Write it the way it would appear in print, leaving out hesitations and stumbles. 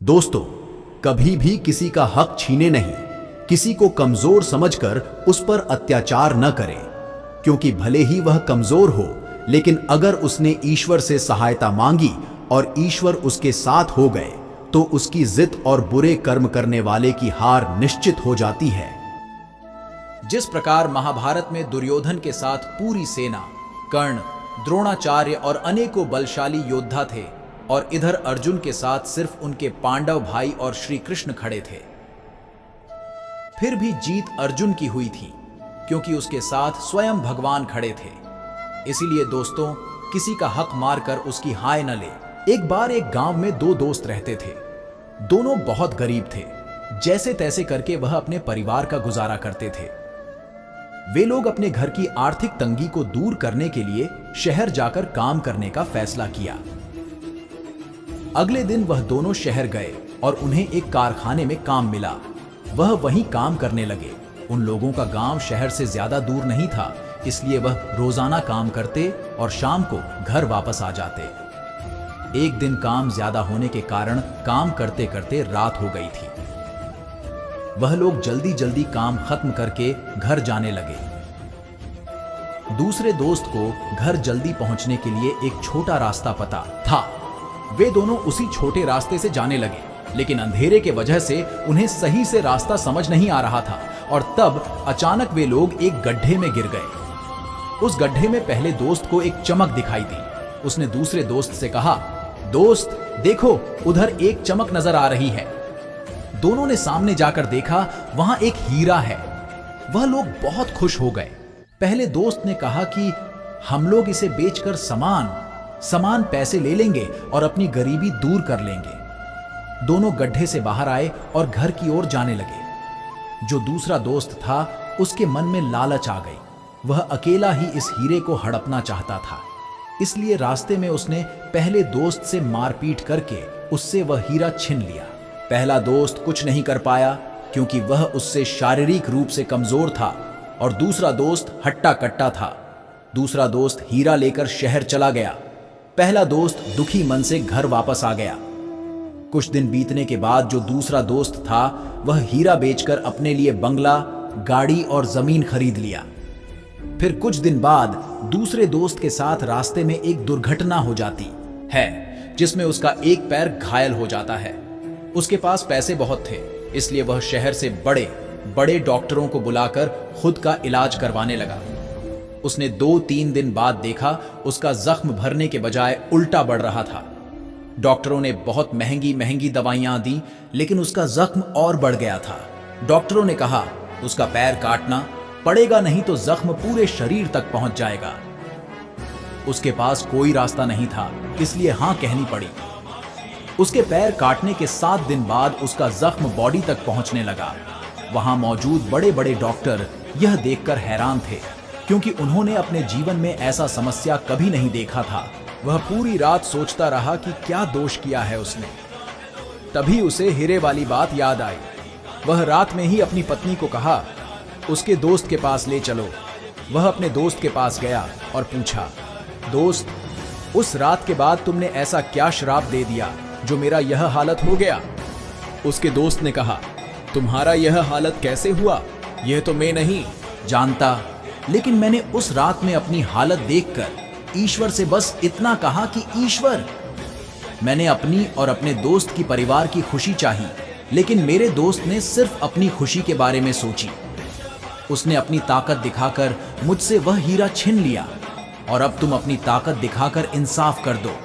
दोस्तों, कभी भी किसी का हक छीने नहीं, किसी को कमजोर समझकर उस पर अत्याचार न करें, क्योंकि भले ही वह कमजोर हो, लेकिन अगर उसने ईश्वर से सहायता मांगी और ईश्वर उसके साथ हो गए तो उसकी जिद और बुरे कर्म करने वाले की हार निश्चित हो जाती है। जिस प्रकार महाभारत में दुर्योधन के साथ पूरी सेना, कर्ण, द्रोणाचार्य और अनेकों बलशाली योद्धा थे और इधर अर्जुन के साथ सिर्फ उनके पांडव भाई और श्री कृष्ण खड़े थे, फिर भी जीत अर्जुन की हुई थी क्योंकि उसके साथ स्वयं भगवान खड़े थे। इसीलिए दोस्तों, किसी का हक मारकर उसकी हाय न ले। एक बार एक गांव में दो दोस्त रहते थे। दोनों बहुत गरीब थे। जैसे तैसे करके वह अपने परिवार का गुजारा करते थे। वे लोग अपने घर की आर्थिक तंगी को दूर करने के लिए शहर जाकर काम करने का फैसला किया। अगले दिन वह दोनों शहर गए और उन्हें एक कारखाने में काम मिला। वह वहीं काम करने लगे। उन लोगों का गांव शहर से ज्यादा दूर नहीं था, इसलिए वह रोजाना काम करते और शाम को घर वापस आ जाते। एक दिन काम ज्यादा होने के कारण काम करते करते रात हो गई थी। वह लोग जल्दी जल्दी काम खत्म करके घर जाने लगे। दूसरे दोस्त को घर जल्दी पहुंचने के लिए एक छोटा रास्ता पता था। वे दोनों उसी छोटे रास्ते से जाने लगे, लेकिन अंधेरे के वजह से उन्हें सही से रास्ता समझ नहीं आ रहा था और तब अचानक वे लोग एक गड्ढे में गिर गए। उस गड्ढे में पहले दोस्त को एक चमक दिखाई दी। उसने दूसरे दोस्त से कहा, दोस्त देखो, उधर एक चमक नजर आ रही है। दोनों ने सामने जाकर देखा, वहां एक हीरा है। वह लोग बहुत खुश हो गए। पहले दोस्त ने कहा कि हम लोग इसे बेचकर सामान पैसे ले लेंगे और अपनी गरीबी दूर कर लेंगे। दोनों गड्ढे से बाहर आए और घर की ओर जाने लगे। जो दूसरा दोस्त था, उसके मन में लालच आ गई। वह अकेला ही इस हीरे को हड़पना चाहता था, इसलिए रास्ते में उसने पहले दोस्त से मारपीट करके उससे वह हीरा छीन लिया। पहला दोस्त कुछ नहीं कर पाया क्योंकि वह उससे शारीरिक रूप से कमजोर था और दूसरा दोस्त हट्टा कट्टा था। दूसरा दोस्त हीरा लेकर शहर चला गया। पहला दोस्त दुखी मन से घर वापस आ गया। कुछ दिन बीतने के बाद जो दूसरा दोस्त था, वह हीरा बेचकर अपने लिए बंगला, गाड़ी और जमीन खरीद लिया। फिर कुछ दिन बाद दूसरे दोस्त के साथ रास्ते में एक दुर्घटना हो जाती है जिसमें उसका एक पैर घायल हो जाता है। उसके पास पैसे बहुत थे, इसलिए वह शहर से बड़े बड़े डॉक्टरों को बुलाकर खुद का इलाज करवाने लगा। उसने 2-3 दिन बाद देखा, उसका जख्म भरने के बजाय उल्टा बढ़ रहा था। डॉक्टरों ने बहुत महंगी महंगी दवाइयां दी, लेकिन उसका जख्म और बढ़ गया था। डॉक्टरों ने कहा, उसका पैर काटना पड़ेगा, नहीं तो जख्म पूरे शरीर तक पहुंच जाएगा। उसके पास कोई रास्ता नहीं था, इसलिए हां कहनी पड़ी। उसके पैर काटने के 7 दिन बाद उसका जख्म बॉडी तक पहुंचने लगा। वहां मौजूद बड़े बड़े डॉक्टर यह देखकर हैरान थे, क्योंकि उन्होंने अपने जीवन में ऐसा समस्या कभी नहीं देखा था। वह पूरी रात सोचता रहा कि क्या दोष किया है उसने। तभी उसे हीरे वाली बात याद आई। वह रात में ही अपनी पत्नी को कहा, उसके दोस्त के पास ले चलो। वह अपने दोस्त के पास गया और पूछा, दोस्त, उस रात के बाद तुमने ऐसा क्या श्राप दे दिया जो मेरा यह हालत हो गया? उसके दोस्त ने कहा, तुम्हारा यह हालत कैसे हुआ यह तो मैं नहीं जानता, लेकिन मैंने उस रात में अपनी हालत देखकर ईश्वर से बस इतना कहा कि ईश्वर, मैंने अपनी और अपने दोस्त की परिवार की खुशी चाही, लेकिन मेरे दोस्त ने सिर्फ अपनी खुशी के बारे में सोची। उसने अपनी ताकत दिखाकर मुझसे वह हीरा छीन लिया और अब तुम अपनी ताकत दिखाकर इंसाफ कर दो।